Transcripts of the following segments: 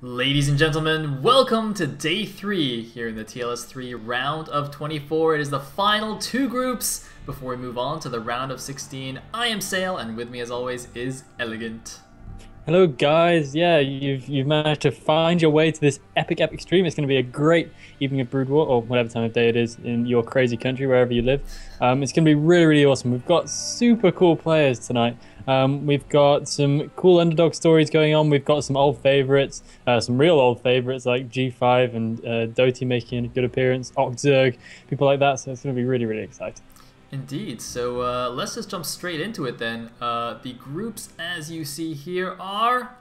Ladies and gentlemen, welcome to day 3 here in the TLS3 round of 24. It is the final 2 groups before we move on to the round of 16. I am Sale, and with me as always is Elegant. Hello guys, yeah, you've managed to find your way to this epic stream. It's going to be a great evening of Brood War, or whatever time of day it is in your crazy country, wherever you live. It's going to be really awesome. We've got super cool players tonight. We've got some cool underdog stories going on. We've got some old favorites, some real old favorites like G5 and Doty making a good appearance, Oxzerg, people like that. So it's going to be really exciting. Indeed, so let's just jump straight into it then. The groups, as you see here, are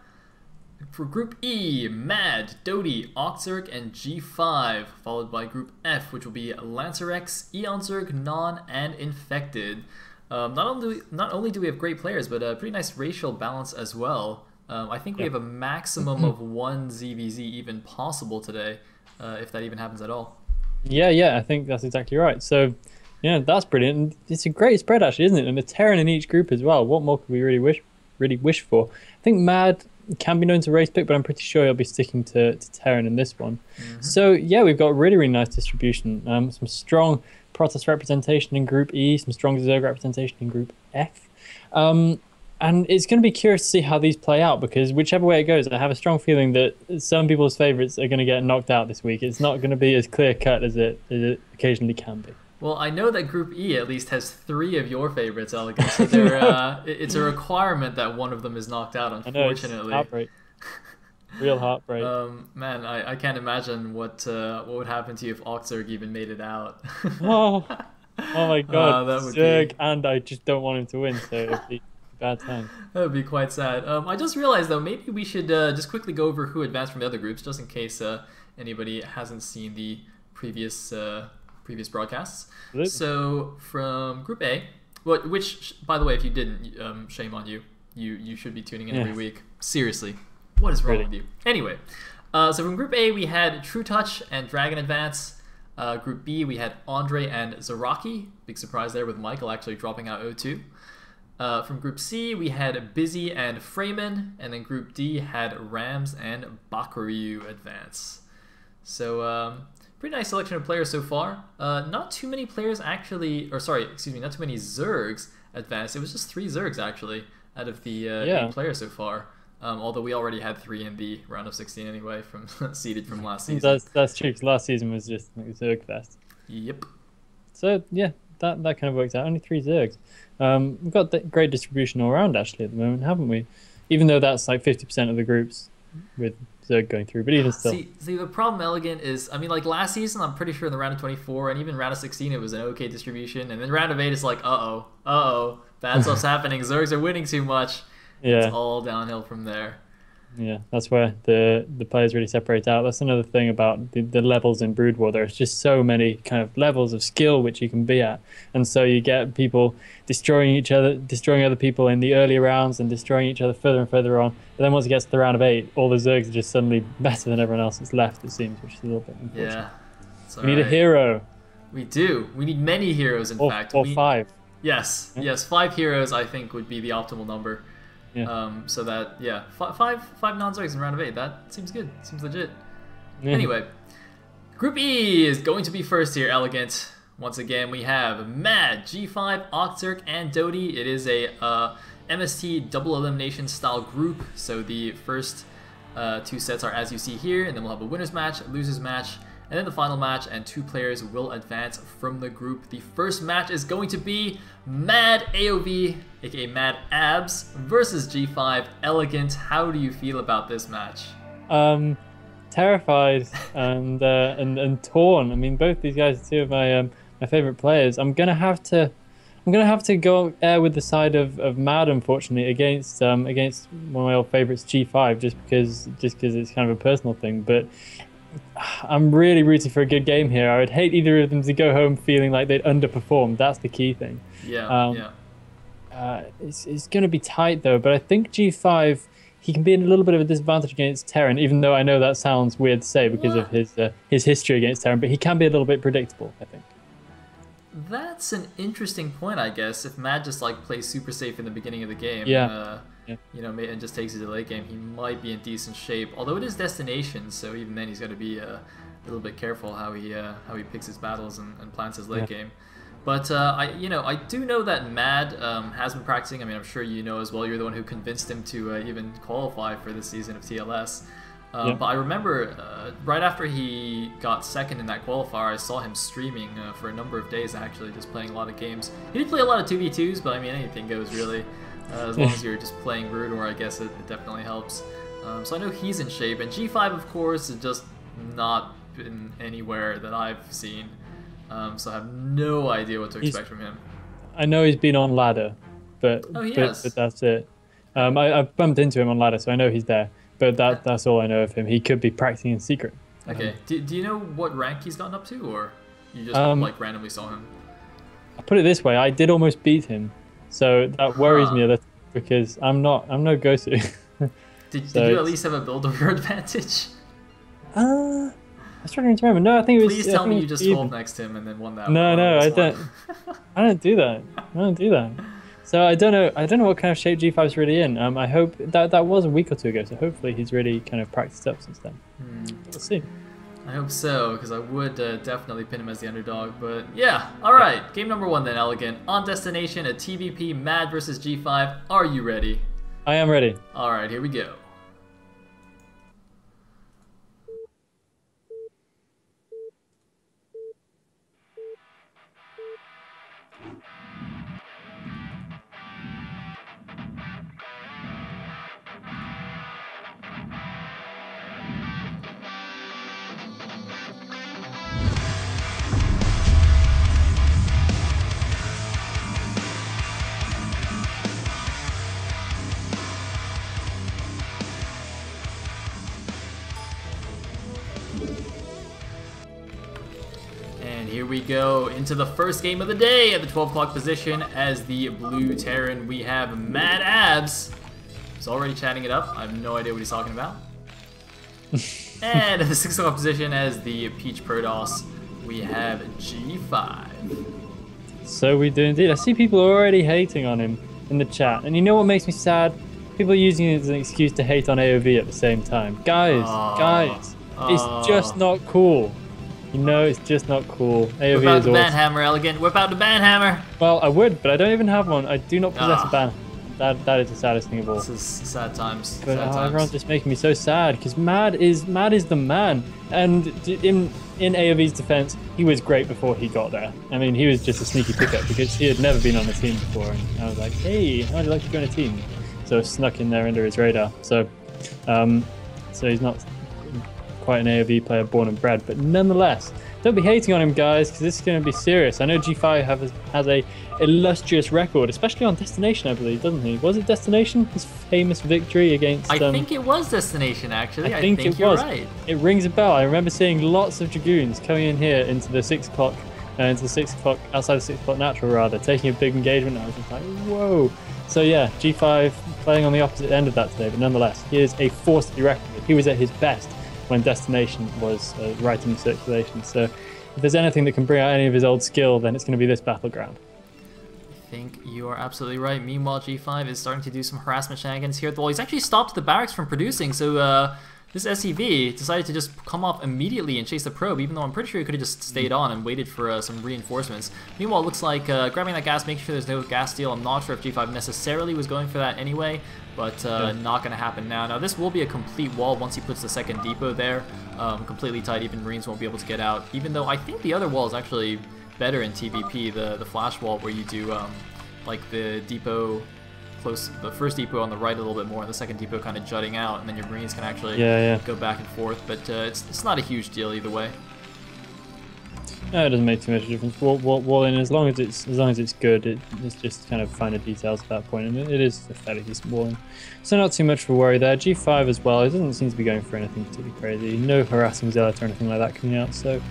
for Group E, MaD, Doty, Oxzerg, and G5, followed by Group F, which will be Lancerex, Eonzerg, Non, and Infected. Not only do we have great players, but a pretty nice racial balance as well. I think we have a maximum of 1 ZVZ even possible today, if that even happens at all. Yeah, I think that's exactly right. So, yeah, that's brilliant. And it's a great spread, actually, isn't it? And a Terran in each group as well. What more could we really wish for? I think MaD can be known to race pick, but I'm pretty sure he'll be sticking to Terran in this one. So, yeah, we've got really nice distribution. Some strong Protoss representation in Group E, some strong Zerg representation in Group F. And it's going to be curious to see how these play out, because whichever way it goes, I have a strong feeling that some people's favourites are going to get knocked out this week. It's not going to be as clear-cut as it occasionally can be. Well, I know that Group E at least has 3 of your favorites, Elegant. So it's a requirement that one of them is knocked out, unfortunately. I know, it's heartbreak. Real heartbreak. Man, I can't imagine what would happen to you if Oxzerg even made it out. Oh my god, that would Zerg, be... and I just don't want him to win, so it'd be a bad time. That would be quite sad. I just realized, though, maybe we should just quickly go over who advanced from the other groups, just in case anybody hasn't seen the previous broadcasts. Absolutely. So from Group A, which, by the way, if you didn't, shame on you. You should be tuning in every week. Seriously, what is wrong with you? Anyway, so from Group A, we had True Touch and Dragon Advance. Group B, we had Andre and Zaraki. Big surprise there with Michael actually dropping out 0-2. From Group C, we had Busy and Freeman. And then Group D had Rams and Bakuryu advance. So, pretty nice selection of players so far. Not too many players actually, or sorry, excuse me, not too many Zergs advanced. It was just 3 Zergs actually out of the 8 players so far. Although we already had 3 in the round of 16 anyway, from seeded from last season. That's true, because last season was just like Zerg fest. Yep. So yeah, that kind of works out. Only 3 Zergs. We've got great distribution all around actually at the moment, haven't we? Even though that's like 50% of the groups with Zerg going through, but even still. See, the problem, Elegant, is, I mean, like last season, I'm pretty sure in the round of 24 and even round of 16, it was an okay distribution, and then round of 8, it's like, bad stuff's happening. Zergs are winning too much. Yeah. It's all downhill from there. Yeah, that's where the players really separate out. That's another thing about the levels in Brood War. There's just so many kind of levels of skill which you can be at, and so you get people destroying each other, destroying other people in the early rounds, and destroying each other further and further on. But then once it gets to the round of 8, all the Zergs are just suddenly better than everyone else that's left. It seems, which is a little bit unfortunate. Yeah, we need a hero. We do. We need many heroes, in fact. Or 5. Yes, Yeah. yes, 5 heroes I think would be the optimal number. Yeah. So that, yeah, five non-Zergs in round of 8. That seems good. Seems legit. Yeah. Anyway, Group E is going to be first here, Elegant. Once again, we have MaD, G5, Oxzerg, and Doty. It is a MST double elimination style group. So the first 2 sets are as you see here, and then we'll have a winner's match, a loser's match, and then the final match, and 2 players will advance from the group. The first match is going to be MaD AOV, aka MaD Abs, versus G5 Elegant. How do you feel about this match? Terrified and torn. I mean, both these guys are 2 of my favorite players. I'm gonna have to go with the side of MaD, unfortunately, against one of my old favorites, G5, just because it's kind of a personal thing, but I'm really rooting for a good game here. I would hate either of them to go home feeling like they'd underperformed. That's the key thing. Yeah, It's going to be tight, though, but I think G5, he can be in a little bit of a disadvantage against Terran, even though I know that sounds weird to say because of his history against Terran, but he can be a little bit predictable, I think. That's an interesting point, I guess, if MaD just like plays super safe in the beginning of the game. Yeah. you know, and just takes it to the late game, he might be in decent shape. Although it is destination, so even then he's got to be a little bit careful how he picks his battles and plans his late game. But I do know that MaD has been practicing. I mean, I'm sure you know as well. You're the one who convinced him to even qualify for this season of TLS. But I remember right after he got second in that qualifier, I saw him streaming for a number of days, actually, just playing a lot of games. He did play a lot of 2v2s, but I mean, anything goes, really. As long as you're just playing Broodor, I guess it definitely helps. So I know he's in shape. And G5, of course, has just not been anywhere that I've seen. So I have no idea what to expect from him. I know he's been on ladder, but that's it. I've bumped into him on ladder, so I know he's there. But that's all I know of him. He could be practicing in secret. Okay. Do you know what rank he's gotten up to, or you just like randomly saw him? I'll put it this way: I did almost beat him, so that worries me a little because I'm no Gosu. Did you at least have a build over advantage? I'm struggling to remember. No, I think it was. Please tell me you just 12 next to him and then won that. No, I don't. I don't do that. I don't do that. So I don't know what kind of shape G5's really in. I hope that was a week or two ago, so hopefully he's really kind of practiced up since then. We'll see. I hope so, because I would definitely pin him as the underdog. But yeah, all right. Game number 1 then, Elegant. On destination, a TVP MaD versus G5. Are you ready? I am ready. All right, here we go. Here we go into the first game of the day at the 12 o'clock position as the blue Terran. We have MaDabs. He's already chatting it up. I have no idea what he's talking about. And at the 6 o'clock position as the Peach Protoss, we have G5. So we do indeed. I see people already hating on him in the chat. And you know what makes me sad? People are using it as an excuse to hate on AOV at the same time. Guys, it's just not cool. You know, it's just not cool. AOV Whip out is the awesome. banhammer, Elegant. Whip out the banhammer. Well, I would, but I don't even have one. I do not possess a ban. That is the saddest thing of all. This is sad times. But sad times. everyone's just making me so sad because MaD is the man. And in AOV's defense, he was great before he got there. I mean, he was just a sneaky pickup because he had never been on a team before. And I was like, hey, how'd you like to join a team? So snuck in there under his radar. So he's not quite an AOV player born and bred, but nonetheless, don't be hating on him, guys, because this is going to be serious. I know G5 has a illustrious record, especially on Destination, I believe, doesn't he? Was it Destination? His famous victory against... I think it was Destination, actually. I think it you're was. Right. It rings a bell. I remember seeing lots of Dragoons coming in here into the 6 o'clock, outside the 6 o'clock natural, rather, taking a big engagement. I was just like, whoa. So yeah, G5 playing on the opposite end of that today, but nonetheless, he is a force to be reckoned with. He was at his best when Destination was right in circulation. So if there's anything that can bring out any of his old skill, then it's going to be this battleground. I think you are absolutely right. Meanwhile, G5 is starting to do some harassment shenanigans here at the wall. He's actually stopped the barracks from producing, so this SCV decided to just come off immediately and chase the probe, even though I'm pretty sure he could have just stayed on and waited for some reinforcements. Meanwhile, it looks like grabbing that gas, making sure there's no gas steal. I'm not sure if G5 necessarily was going for that anyway, but not going to happen now. Now, this will be a complete wall once he puts the second depot there. Completely tight, even Marines won't be able to get out, even though I think the other wall is actually better in TVP, the flash wall where you do like the depot close, the first depot on the right a little bit more, and the second depot kind of jutting out, and then your Marines can actually go back and forth. But it's not a huge deal either way. No, it doesn't make too much difference. Walling, as long as it's good, it's just kind of finer details at that point, and it is a fairly decent walling. So not too much of a worry there. G5 as well, it doesn't seem to be going for anything particularly crazy. No harassing zealot or anything like that coming out, so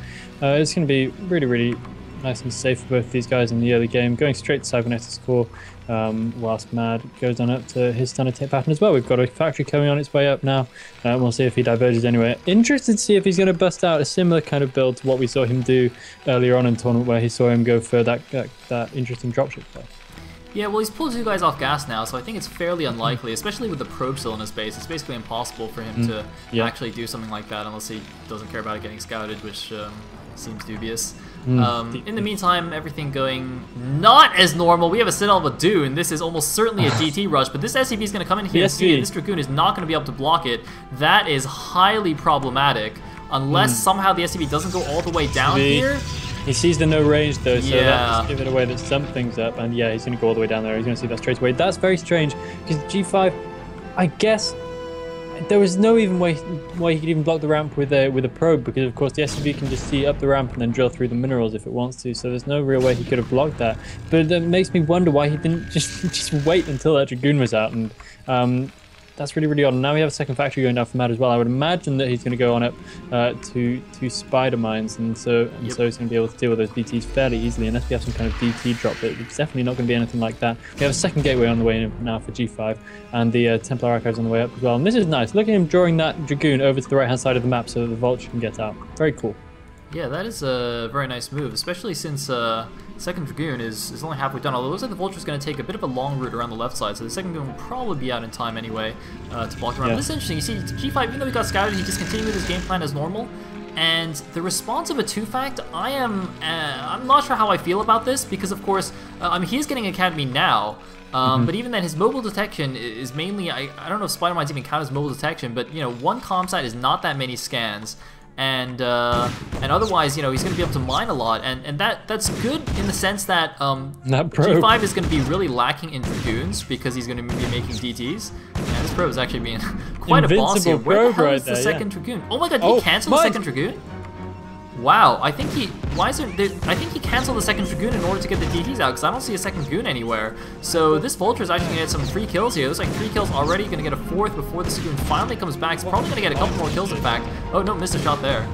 it's going to be really, really nice and safe for both these guys in the early game. Going straight to Cybernetics core, whilst MaD goes on up to his standard tip pattern as well. We've got a factory coming on its way up now. We'll see if he diverges anywhere. Interested to see if he's going to bust out a similar kind of build to what we saw him do earlier on in the tournament, where he saw him go for that interesting dropship play. Yeah, well, he's pulled 2 guys off gas now, so I think it's fairly unlikely, especially with the probe still in his base. It's basically impossible for him to actually do something like that unless he doesn't care about it getting scouted, which seems dubious. In the meantime, everything going not as normal. We have a Citadel of a Dune. This is almost certainly a DT rush, but this SCV is going to come in here and see it. This Dragoon is not going to be able to block it. That is highly problematic, unless somehow the SCV doesn't go all the way down here. He sees the no range though, so that's give it away that something's up, and yeah, he's going to go all the way down there. He's going to see that straight away. That's very strange, because G5, I guess, there was no even way he could even block the ramp with a probe, because of course the SCV can just see up the ramp and then drill through the minerals if it wants to, so there's no real way he could have blocked that. But it makes me wonder why he didn't just wait until that Dragoon was out, and that's really, really odd. And now we have a second factory going down for MaD as well. I would imagine that he's going to go on up to spider mines, and so he's going to be able to deal with those DTs fairly easily, unless we have some kind of DT drop. But it's definitely not going to be anything like that. We have a second gateway on the way now for G5, and the Templar Archives on the way up as well. And this is nice. Look at him drawing that Dragoon over to the right-hand side of the map so that the Vulture can get out. Very cool. Yeah, that is a very nice move, especially since second Dragoon is only halfway done, although it looks like the Vulture's going to take a bit of a long route around the left side, so the second Dragoon will probably be out in time anyway to block around. This is interesting. You see, G5, even though he got scouted, he just continued with his game plan as normal, and the response of a 2-fact, I'm not sure how I feel about this, because of course, I mean, he's getting Academy now, but even then, his mobile detection is mainly, I don't know if spider mines even count as mobile detection, but, you know, one comm site is not that many scans, and otherwise, you know, he's going to be able to mine a lot, and that's good in the sense that G5 is going to be really lacking in Dragoons because he's going to be making DTs, and this probe is actually being quite a boss here. Where the hell is the second Dragoon? Oh my god, did he cancel the second Dragoon? Wow, I think he canceled the second Dragoon in order to get the DTs out, because I don't see a second Dragoon anywhere. So this Vulture is actually going to get some free kills here. Looks like 3 kills already, going to get a 4th before the Dragoon finally comes back. He's probably going to get a couple more kills, in fact. Oh, no, missed a shot there.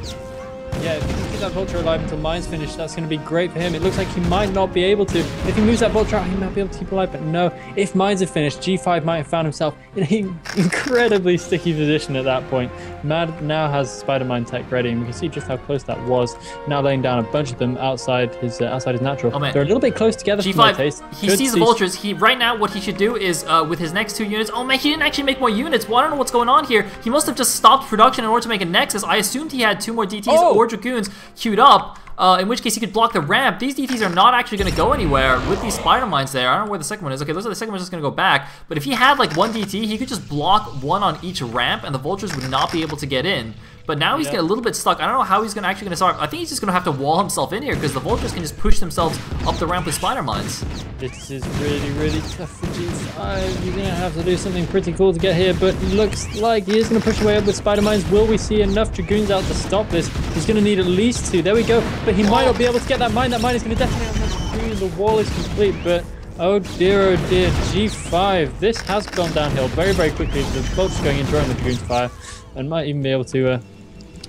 Yeah, if he can keep that Vulture alive until mines finish, that's going to be great for him. It looks like he might not be able to. If he moves that Vulture out, he might be able to keep alive, but no. If mines are finished, G5 might have found himself in an incredibly sticky position at that point. MaD now has Spider Mine tech ready, and we can see just how close that was. Now laying down a bunch of them outside his natural. Oh, man. They're a little bit close together for my taste. He sees the Vultures. Right now, what he should do is, with his next 2 units, oh man, he didn't actually make more units. Well, I don't know what's going on here. He must have just stopped production in order to make a Nexus. I assumed he had 2 more DTs or Dragoons queued up, in which case he could block the ramp. These DTs are not actually going to go anywhere with these spider mines there. I don't know where the second one is. Okay, looks like the second one's just going to go back. But if he had like 1 DT, he could just block 1 on each ramp, and the Vultures would not be able to get in. But now he's getting a little bit stuck. I don't know how he's actually going to start. I think he's just going to have to wall himself in here, because the Vultures can just push themselves up the ramp with spider mines. This is really, really tough for G5. You're going to have to do something pretty cool to get here, but looks like he is going to push away up with spider mines. Will we see enough Dragoons out to stop this? He's going to need at least 2. There we go. But he might not be able to get that mine. That mine is going to detonate on the Dragoon. The wall is complete, but oh dear, G5. This has gone downhill very, very quickly. The Vulture's going in, throwing the Dragoon's fire, and might even be able to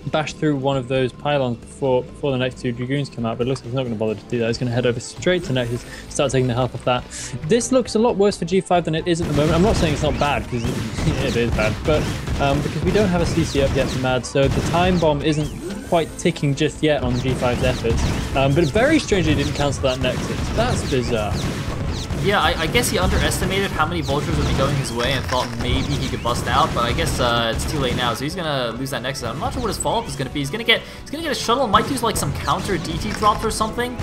bash through one of those pylons before the next 2 Dragoons come out, but it looks like he's not going to bother to do that. He's going to head over straight to Nexus, start taking the health off that. This looks a lot worse for G5 than it is at the moment. I'm not saying it's not bad, because it is bad, but because we don't have a CC up yet for MaD, so the time bomb isn't quite ticking just yet on G5's efforts. But very strangely, he didn't cancel that Nexus. That's bizarre. Yeah, I guess he underestimated how many Vultures would be going his way and thought maybe he could bust out, but I guess it's too late now, so he's gonna lose that Nexus. I'm not sure what his follow-up is gonna be. He's gonna get a shuttle, might use like some counter DT drops or something.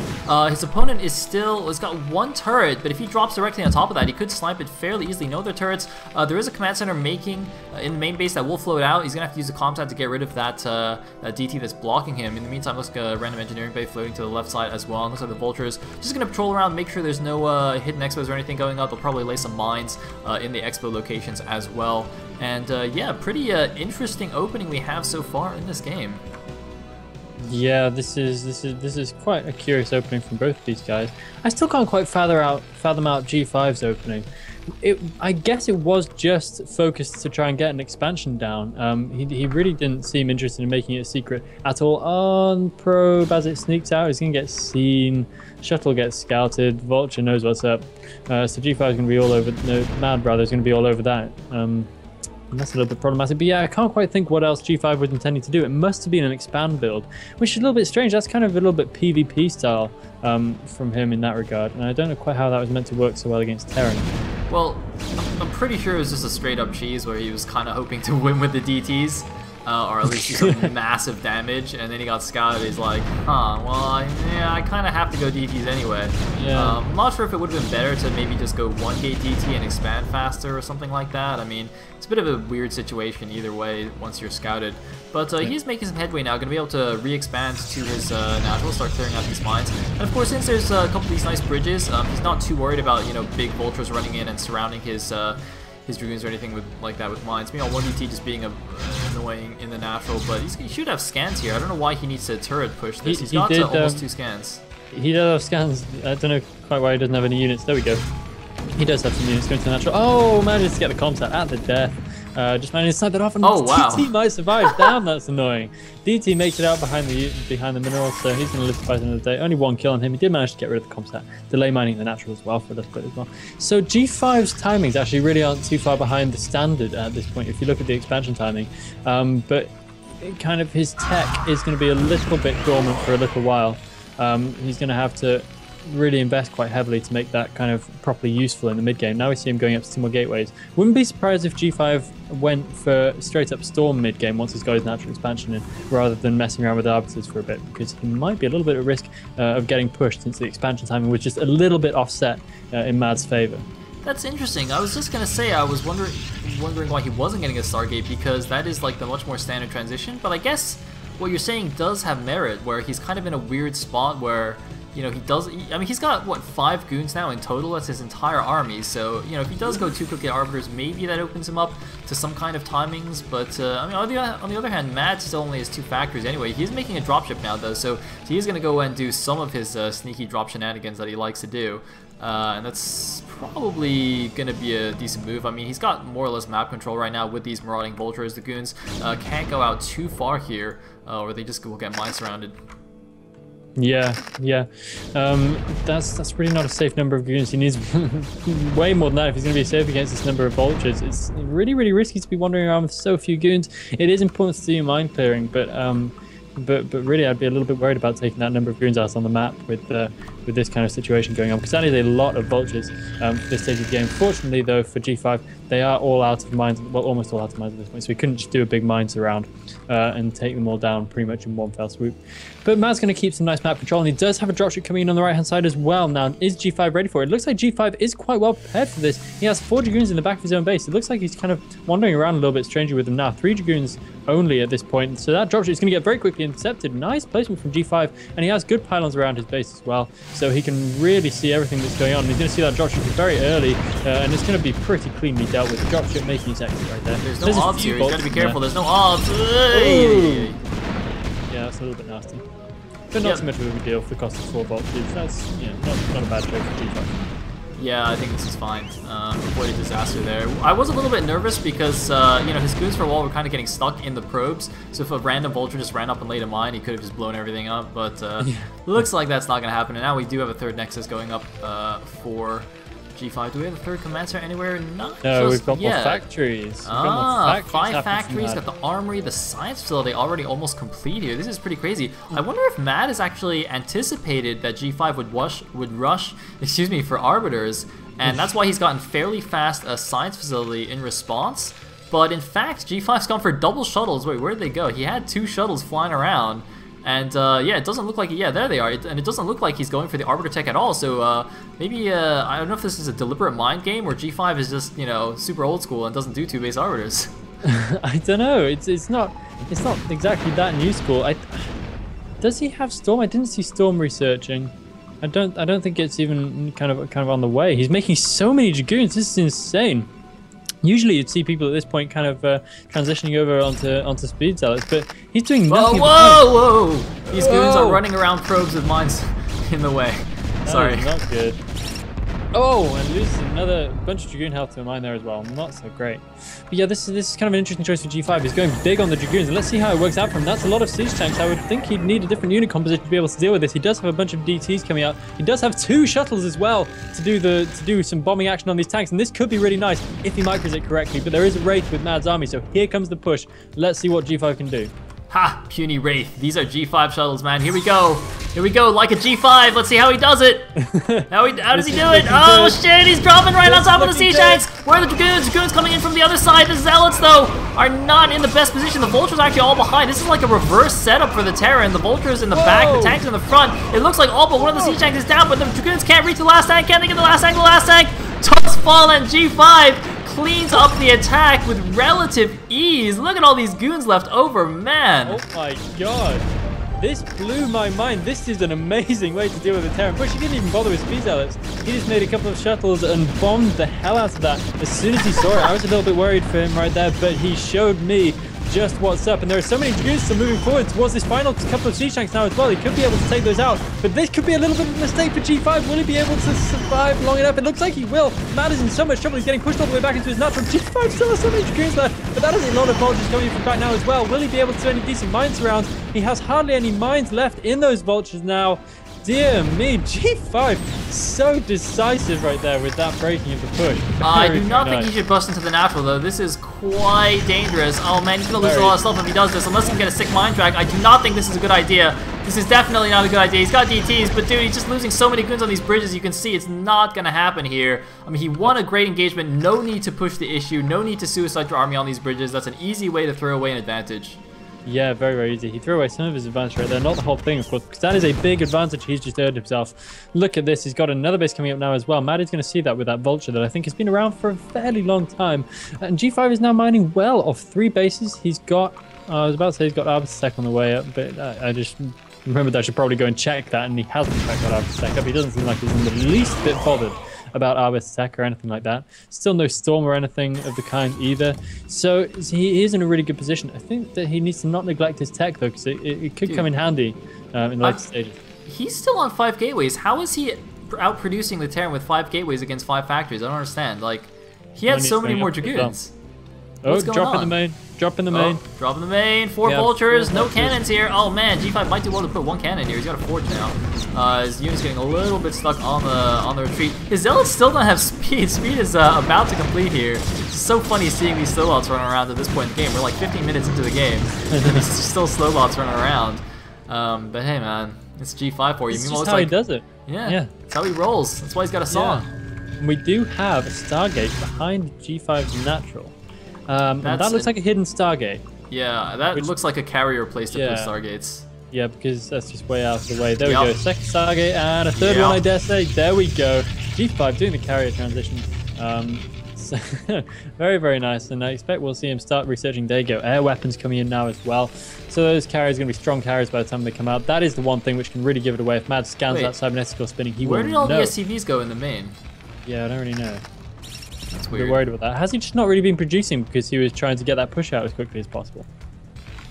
His opponent has got 1 turret, but if he drops directly on top of that, he could snipe it fairly easily. No other turrets. There is a command center making in the main base that will float out. He's gonna have to use the comsat to get rid of that DT that's blocking him. In the meantime, looks like a random engineering bay floating to the left side as well. And looks like the Vultures just gonna patrol around, make sure there's no hidden expos or anything going up. They'll probably lay some mines in the expo locations as well. And yeah, pretty interesting opening we have so far in this game. Yeah, this is quite a curious opening from both of these guys. I still can't quite fathom out G5's opening. I guess it was just focused to try and get an expansion down. He really didn't seem interested in making it a secret at all. On probe, as it sneaks out, he's gonna get seen. Shuttle gets scouted. Vulture knows what's up. So G5 is gonna be all over. No, MaD brother is gonna be all over that. And that's a little bit problematic. But yeah, I can't quite think what else G5 was intending to do. It must have been an expand build, which is a little bit strange. That's kind of a little bit PvP style from him in that regard. And I don't know quite how that was meant to work so well against Terran. Well, I'm pretty sure it was just a straight up cheese where he was kind of hoping to win with the DTs. Or at least do some massive damage, and then he got scouted. He's like, huh, well, I kind of have to go DTs anyway. Yeah. I'm not sure if it would have been better to maybe just go 1-gate DT and expand faster or something like that. I mean, it's a bit of a weird situation either way once you're scouted. But he's making some headway now, going to be able to re-expand to his natural, start clearing out these mines. And of course, since there's a couple of these nice bridges, he's not too worried about, you know, big vultures running in and surrounding his dragoons or anything like that with mines. Meanwhile, 1DT just being annoying in the natural, but he should have scans here. I don't know why he needs to turret push this. He's got almost 2 scans. He does have scans. I don't know quite why he doesn't have any units. There we go. He does have some units going to the natural. Oh, managed to get the contact at the death. Just managed to snipe that off, and DT might survive. Damn, that's annoying. DT makes it out behind the mineral, so he's going to live to fight another day. Only 1 kill on him. He did manage to get rid of the comsat. Delay mining the natural as well for a little bit as well. So G5's timings actually really aren't too far behind the standard at this point if you look at the expansion timing. But kind of his tech is going to be a little bit dormant for a little while. He's going to have to really invest quite heavily to make that kind of properly useful in the mid game. Now we see him going up to 2 more gateways. Wouldn't be surprised if G5 went for straight up storm mid game once he's got his natural expansion in, rather than messing around with arbiters for a bit, because he might be a little bit at risk of getting pushed since the expansion timing was just a little bit offset in MaD's favor. That's interesting. I was just gonna say I was wondering why he wasn't getting a Stargate, because that is like the much more standard transition. But I guess what you're saying does have merit, where he's kind of in a weird spot where, you know, I mean, he's got, what, 5 goons now in total? That's his entire army. So, you know, if he does go 2 quick arbiters, maybe that opens him up to some kind of timings. But, I mean, on the other hand, MaD still only has 2 factories anyway. He's making a dropship now, though, so he is going to go and do some of his sneaky drop shenanigans that he likes to do. And that's probably going to be a decent move. I mean, he's got more or less map control right now with these marauding vultures. The goons can't go out too far here, or they just will get mine surrounded. Yeah. That's really not a safe number of goons. He needs way more than that if he's going to be safe against this number of vultures. It's really, really risky to be wandering around with so few goons. It is important to do mine clearing, but really I'd be a little bit worried about taking that number of goons out on the map with this kind of situation going on, because that is a lot of vultures for this stage of the game. Fortunately, though, for G5, they are all out of mines, well, almost all out of mines at this point, so we couldn't just do a big mines around and take them all down pretty much in one fell swoop. But MaD's going to keep some nice map control, and he does have a dropship coming in on the right-hand side as well. Now, is G5 ready for it? It looks like G5 is quite well prepared for this. He has 4 Dragoons in the back of his own base. It looks like he's kind of wandering around a little bit strangely with them now. 3 Dragoons only at this point, so that dropship is going to get very quickly intercepted. Nice placement from G5, and he has good pylons around his base as well, so he can really see everything that's going on. And he's going to see that dropship very early, and it's going to be pretty cleanly dealt with. The dropship making his exit right there. There's no odds here. He's got to be careful. There's no odds. Yeah, that's a little bit nasty. But not so much of a deal for the cost of 4 vultures. That's, you know, not a bad trade for G5. Yeah, I think this is fine. Avoided disaster there. I was a little bit nervous because, you know, his goons for a while were kind of getting stuck in the probes. So if a random vulture just ran up and laid a mine, he could have just blown everything up. But looks like that's not going to happen. And now we do have a 3rd Nexus going up for G5. Do we have a 3rd command center anywhere? Not no, just we've got yet. more factories. 5 factories, got the armory, the science facility already almost complete here. This is pretty crazy. I wonder if MaD has actually anticipated that G5 would rush, excuse me, for arbiters, and that's why he's gotten fairly fast a science facility in response. But in fact, G5's gone for double shuttles. Wait, where did they go? He had 2 shuttles flying around. And yeah, it doesn't look like, yeah, there they are. And it doesn't look like he's going for the Arbiter tech at all. So maybe, I don't know if this is a deliberate mind game or G5 is just, you know, super old school and doesn't do 2-base Arbiters. I don't know. It's not exactly that new school. Does he have Storm? I didn't see Storm researching. I don't think it's even kind of on the way. He's making so many Dragoons. This is insane. Usually you'd see people at this point kind of transitioning over onto speed zealots, but he's doing nothing. Whoa! These goons are running around probes with mines in the way. Sorry. Not good. Oh, and loses another bunch of Dragoon health to a mine there as well. Not so great. But yeah, this is kind of an interesting choice for G5. He's going big on the Dragoons, and let's see how it works out for him. That's a lot of siege tanks. I would think he'd need a different unit composition to be able to deal with this. He does have a bunch of DTs coming out. He does have 2 shuttles as well to do some bombing action on these tanks, and this could be really nice if he micros it correctly. But there is a Wraith with MaD's army, so here comes the push. Let's see what G5 can do. Ha! Puny Wraith. These are G5 shuttles, man. Here we go. Here we go, like a G5. Let's see how he does it. How does he do it? Oh, shit. He's dropping right on top of the siege tanks. Where are the Dragoons? Dragoons coming in from the other side. The Zealots, though, are not in the best position. The Vultures are actually all behind. This is like a reverse setup for the Terran. The Vultures in the back, the tanks in the front. It looks like all but one of the siege tanks is down, but the Dragoons can't reach the last tank. Can they get the last tank? The last tank does fall, and G5 cleans up the attack with relative ease. Look at all these goons left over, man. Oh my god. This blew my mind. This is an amazing way to deal with the Terran push. He didn't even bother with speed zealots. He just made a couple of shuttles and bombed the hell out of that. As soon as he saw it, I was a little bit worried for him right there, but he showed me just what's up. And there are so many Dragoons still moving forward towards this final couple of siege tanks now as well. He could be able to take those out, but this could be a little bit of a mistake for G5. Will he be able to survive long enough? It looks like he will. MaD is in so much trouble. He's getting pushed all the way back into his natural. G5 still has so many Dragoons left, but that is a lot of Vultures coming in from back now as well. Will he be able to do any decent mine surrounds? He has hardly any mines left in those Vultures now. Dear me, G5 so decisive right there with that breaking of the push. I do not think he should bust into the natural, though. This is quite dangerous. Oh man, he's gonna lose a lot of stuff if he does this, unless he can get a sick mine track. I do not think this is a good idea. This is definitely not a good idea. He's got DTs, but dude, he's just losing so many goons on these bridges. You can see it's not gonna happen here. I mean, he won a great engagement. No need to push the issue. No need to suicide your army on these bridges. That's an easy way to throw away an advantage. Yeah, very, very easy. He threw away some of his advantage right there. Not the whole thing, of course, because that is a big advantage he's just earned himself. Look at this. He's got another base coming up now as well. MaD is going to see that with that Vulture that I think has been around for a fairly long time. And G5 is now mining well off 3 bases. He's got, I was about to say he's got Arbiter on the way up, but I just remembered that I should probably go and check that, and he hasn't checked that Arbiter up. He doesn't seem like he's in the least bit bothered about Arbiter or anything like that. Still no Storm or anything of the kind either. So he is in a really good position. I think that he needs to not neglect his tech though, because it could come in handy in the later stages. He's still on 5 gateways. How is he outproducing the Terran with 5 gateways against 5 factories? I don't understand. Like, he had so many more Dragoons. Oh, drop in the main. Drop in the main. Drop in the main. 4 Vultures. No cannons here. Oh man, G5 might do well to put 1 cannon here. He's got a forge now. His unit's getting a little bit stuck on the retreat. His Zealots still don't have speed. Speed is about to complete here. It's so funny seeing these slow bots running around at this point in the game. We're like 15 minutes into the game. There's still slow bots running around. But hey man, it's G5 for you. It's just how he does it. Yeah, that's how he rolls. That's why he's got a song. Yeah. We do have a Stargate behind G5's natural. And that looks like a hidden Stargate. Yeah, that looks like a carrier place to put Stargates. Yeah, because that's just way out of the way. There we go. Second Stargate and a third one, I dare say. There we go. G5 doing the carrier transition. So very, very nice. And I expect we'll see him start researching. There you go. Air weapons coming in now as well. So those carriers are going to be strong carriers by the time they come out. That is the one thing which can really give it away. If MaD scans that cybernetical spinning, he will know. Where did all the SCVs go in the main? Yeah, I don't really know. That's weird. We're worried about that. Has he just not really been producing because he was trying to get that push out as quickly as possible?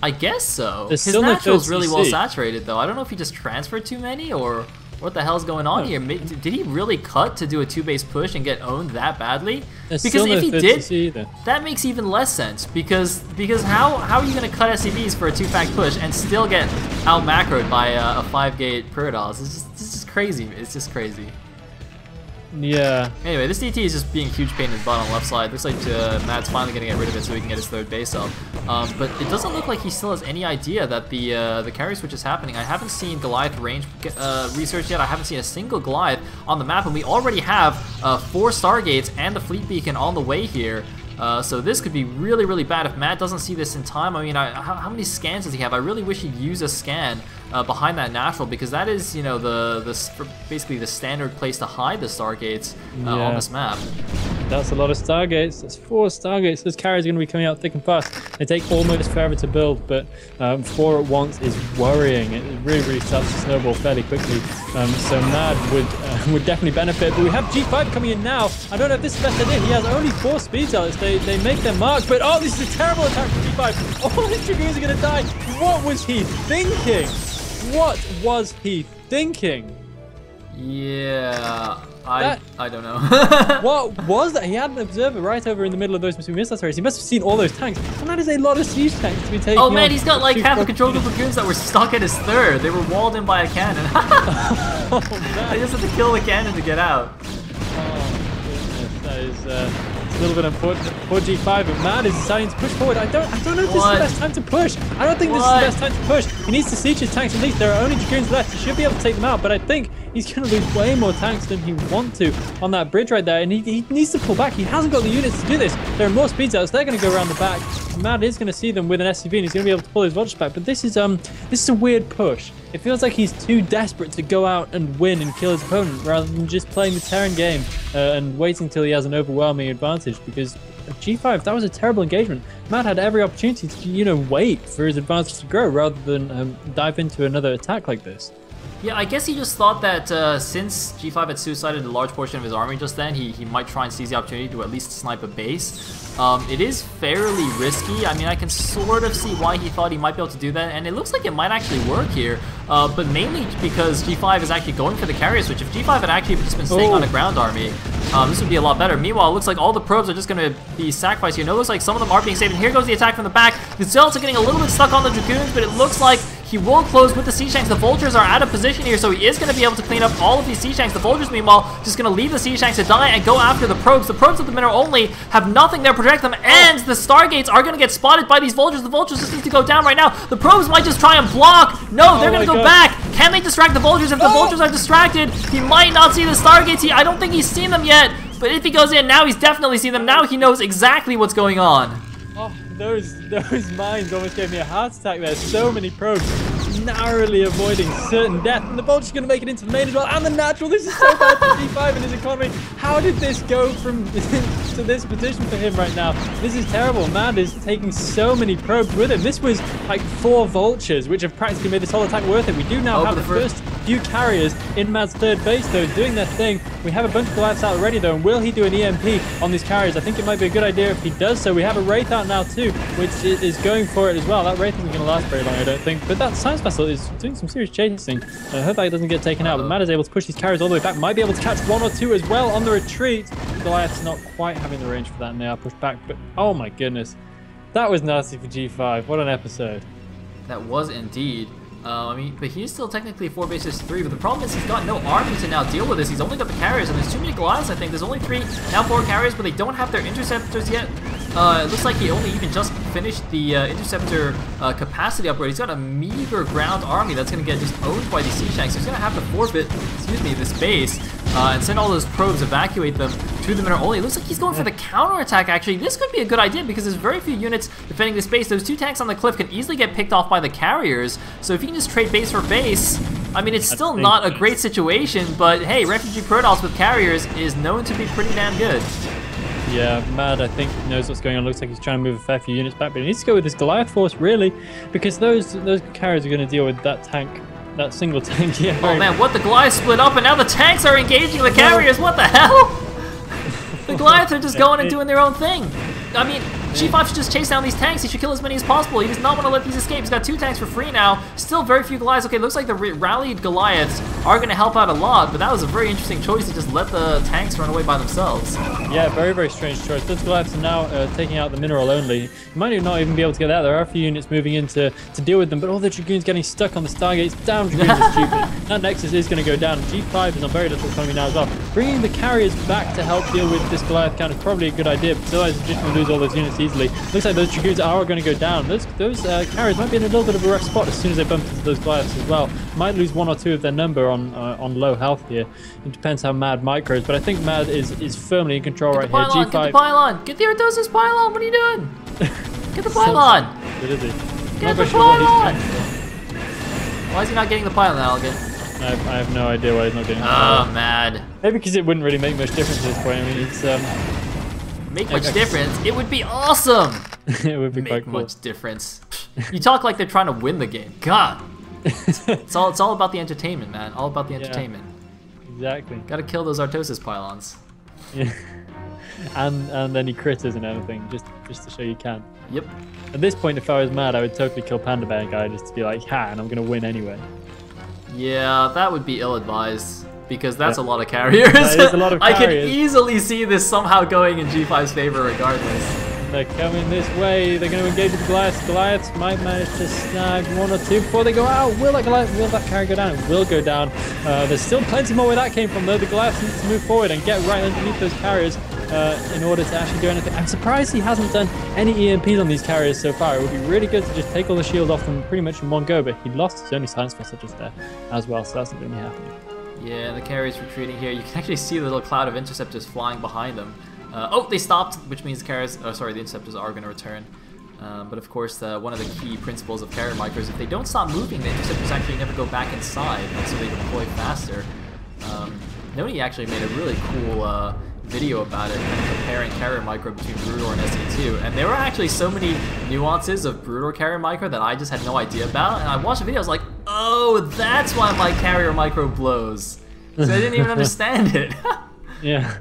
I guess so. There's His natural's really well saturated, though. I don't know if he just transferred too many or what the hell's going on here. Did he really cut to do a 2-base push and get owned that badly? There's because if he did, either. That makes even less sense. Because how are you going to cut SCVs for a 2-fact push and still get out macroed by a 5-gate Pyridos? It's just crazy. It's just crazy. Yeah. Anyway, this DT is just being huge pain in the butt on the left side. Looks like MaD's finally going to get rid of it so he can get his 3rd base up. But it doesn't look like he still has any idea that the carry switch is happening. I haven't seen Goliath range research yet. I haven't seen a single Goliath on the map, and we already have 4 Stargates and the fleet beacon on the way here. So this could be really, really bad if MaD doesn't see this in time. I mean, how many scans does he have? I really wish he'd use a scan behind that natural, because that is, you know, basically the standard place to hide the Stargates on this map. That's a lot of Stargates. That's 4 Stargates. Those carriers are going to be coming out thick and fast. They take almost forever to build, but 4 at once is worrying. It really, really starts to snowball fairly quickly. So MaD would definitely benefit. But we have G5 coming in now. I don't know if this is the best idea. He has only 4 speed zealots. They make their mark, but oh, this is a terrible attack from G5. All his Dragoons are going to die. What was he thinking? What was he thinking? Yeah, I don't know. What was that? He had an observer right over in the middle of those two missile turrets. He must have seen all those tanks. And that is a lot of siege tanks to be taking. Oh man, he's got like half the control group of goons that were stuck at his third. They were walled in by a cannon. Oh, I just had to kill the cannon to get out. Oh goodness, that is a little bit unfortunate for G5, but MaD is deciding to push forward. I don't know if this is the best time to push. I don't think this is the best time to push. He needs to siege his tanks at least. There are only Dragoons left. He should be able to take them out, but I think he's going to lose way more tanks than he wants to on that bridge right there, and he needs to pull back. He hasn't got the units to do this. There are more speed cells. They're going to go around the back. MaD is going to see them with an SCV, and he's going to be able to pull his vultures back, but this is a weird push. It feels like he's too desperate to go out and win and kill his opponent rather than just playing the Terran game and waiting until he has an overwhelming advantage, because G5, that was a terrible engagement. MaD had every opportunity to, wait for his advantage to grow rather than dive into another attack like this. Yeah, I guess he just thought that since G5 had suicided a large portion of his army just then, he might try and seize the opportunity to at least snipe a base. It is fairly risky. I mean, I can sort of see why he thought he might be able to do that, and it looks like it might actually work here, but mainly because G5 is actually going for the carrier switch. If G5 had actually just been staying on a ground army, this would be a lot better. Meanwhile, it looks like all the probes are just going to be sacrificed here. No, it looks like some of them are being saved, and here goes the attack from the back. The zealots are getting a little bit stuck on the Dragoons, but it looks like he will close with the siege tanks. The vultures are out of position here, so he is going to be able to clean up all of these siege tanks. The vultures, meanwhile, just going to leave the siege tanks to die and go after the probes. The probes with the mineral only have nothing there to protect them, and the stargates are going to get spotted by these vultures. The vultures just need to go down right now. The probes might just try and block. No, they're going to go back. Can they distract the vultures? If the vultures are distracted, he might not see the stargates. I don't think he's seen them yet, but if he goes in, now he's definitely seen them. Now he knows exactly what's going on. Oh, those mines almost gave me a heart attack there. So many probes narrowly avoiding certain death, and the vulture's going to make it into the main as well, and the natural. This is so bad for G5 and his economy. How did this go from to this position for him right now? This is terrible. MaD is taking so many probes with him. This was like 4 vultures, which have practically made this whole attack worth it. We do now have the first few carriers in MaD's third base, though, doing their thing. We have a bunch of Goliaths out already, though, and will he do an EMP on these carriers? I think it might be a good idea if he does so. We have a Wraith out now, too, which is going for it as well. That Wraith isn't going to last very long, I don't think, but that Science Vessel is doing some serious chasing. I hope that doesn't get taken out, but MaD is able to push these carriers all the way back. Might be able to catch 1 or 2 as well on the retreat. Goliath's not quite having the range for that, and they are pushed back, but oh my goodness. That was nasty for G5. What an episode. That was indeed. But he's still technically 4 bases 3, but the problem is he's got no army to now deal with this. He's only got the carriers, and there's too many Goliaths, I think. There's only 3, now 4 carriers, but they don't have their interceptors yet. It looks like he only even just finished the interceptor capacity upgrade. He's got a meager ground army that's going to get just owned by these siege tanks. He's going to have to forfeit, this base, and send all those probes, evacuate them to the mineral only. It looks like he's going for the counterattack, actually. This could be a good idea because there's very few units defending this base. Those 2 tanks on the cliff can easily get picked off by the carriers. So if you can just trade base for base, I mean, it's still not a great situation, but hey, refugee Protoss with carriers is known to be pretty damn good. Yeah, MaD, I think, knows what's going on. Looks like he's trying to move a fair few units back, but he needs to go with his Goliath force, really, because those carriers are going to deal with that tank, that single tank. Yeah. Oh man, what? The Goliaths split up, and now the tanks are engaging the carriers. What the hell? The Goliaths are just going and doing their own thing. I mean, G5 should just chase down these tanks. He should kill as many as possible. He does not want to let these escape. He's got 2 tanks for free now. Still very few Goliaths. Okay, looks like the rallied Goliaths are going to help out a lot, but that was a very interesting choice to just let the tanks run away by themselves. Yeah, very, very strange choice. Those Goliaths are now taking out the mineral only. You might not even be able to get out. There are a few units moving in to deal with them, but all the Dragoons getting stuck on the Stargates. Damn, Dragoons are stupid. That Nexus is going to go down. G5 is on very little economy now as well. Bringing the carriers back to help deal with this Goliath count is probably a good idea, but otherwise we're just going to lose all those units easily. Looks like those Dragoons are going to go down. Those carriers might be in a little bit of a rough spot as soon as they bump into those Goliaths as well. Might lose 1 or 2 of their number on low health here. It depends how MaD micros, but I think MaD is firmly in control right here. G5. Get the pylon! Get the Ordosis pylon! What are you doing? Get the pylon! What is it? Get the pylon! Why is he not getting the pylon, Allegan? I have no idea why he's not getting the pylon. Oh, MaD. Maybe because it wouldn't really make much difference at this point. I mean, it's make much difference? It would be awesome! It would be quite cool. Make much difference. You talk like they're trying to win the game. God! It's all about the entertainment, man. All about the entertainment. Yeah, exactly. Gotta kill those Artosis pylons. Yeah. And then he critters and everything, just to show you can. Yep. At this point, if I was MaD, I would totally kill Panda Bear guy just to be like, ha, and I'm gonna win anyway. Yeah, that would be ill-advised. because that's a lot of carriers. That is a lot of I can carriers. easily see this somehow going in G5's favor regardless. They're coming this way. They're going to engage with the Goliaths. Goliaths might manage to snag one or two before they go out. Will that carry go down? It will go down. There's still plenty more where that came from, though. The Goliaths need to move forward and get right underneath those carriers in order to actually do anything. I'm surprised he hasn't done any EMPs on these carriers so far. It would be really good to just take all the shield off them pretty much in one go, but he lost his only silence messages there as well, so that's not going to be happening. Yeah, the carrier's retreating here. You can actually see the little cloud of interceptors flying behind them. Oh, they stopped, which means the interceptors are going to return. But of course, one of the key principles of carrier micros, if they don't stop moving, the interceptors actually never go back inside, and so they deploy faster. Noni actually made a really cool video about it, kind of comparing carrier micro between Broodor and SE2, and there were actually so many nuances of Broodor carrier micro that I just had no idea about, and I watched the video, I was like, oh, that's why my carrier micro blows. So I didn't even understand it. Yeah.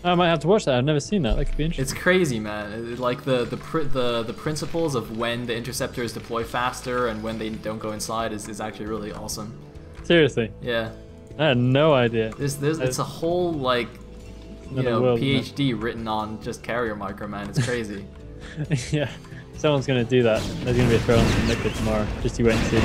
I might have to watch that. I've never seen that. That could be interesting. It's crazy, man. Like the principles of when the interceptors deploy faster and when they don't go inside is actually really awesome. Seriously. Yeah. I had no idea. It's a whole like world, PhD written on just carrier micro, man. It's crazy. Yeah. Someone's gonna do that. There's gonna be a throw on some liquid tomorrow. Just you wait and see.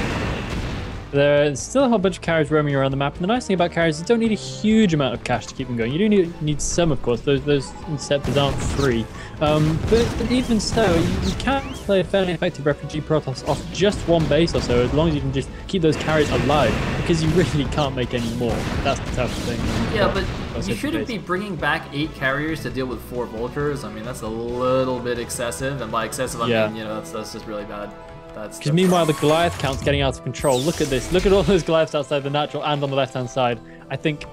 There's still a whole bunch of carriers roaming around the map, and the nice thing about carriers is you don't need a huge amount of cash to keep them going. You do need some, of course. Those interceptors aren't free. But even so, you can play a fairly effective refugee Protoss off just one base or so, as long as you can just keep those carriers alive, because you really can't make any more. That's the tough thing. Yeah, but you shouldn't be bringing back 8 carriers to deal with 4 vultures. I mean, that's a little bit excessive, and by excessive, I mean, that's just really bad. Because meanwhile, the Goliath count's getting out of control. Look at this. Look at all those Goliaths outside the natural and on the left-hand side. I think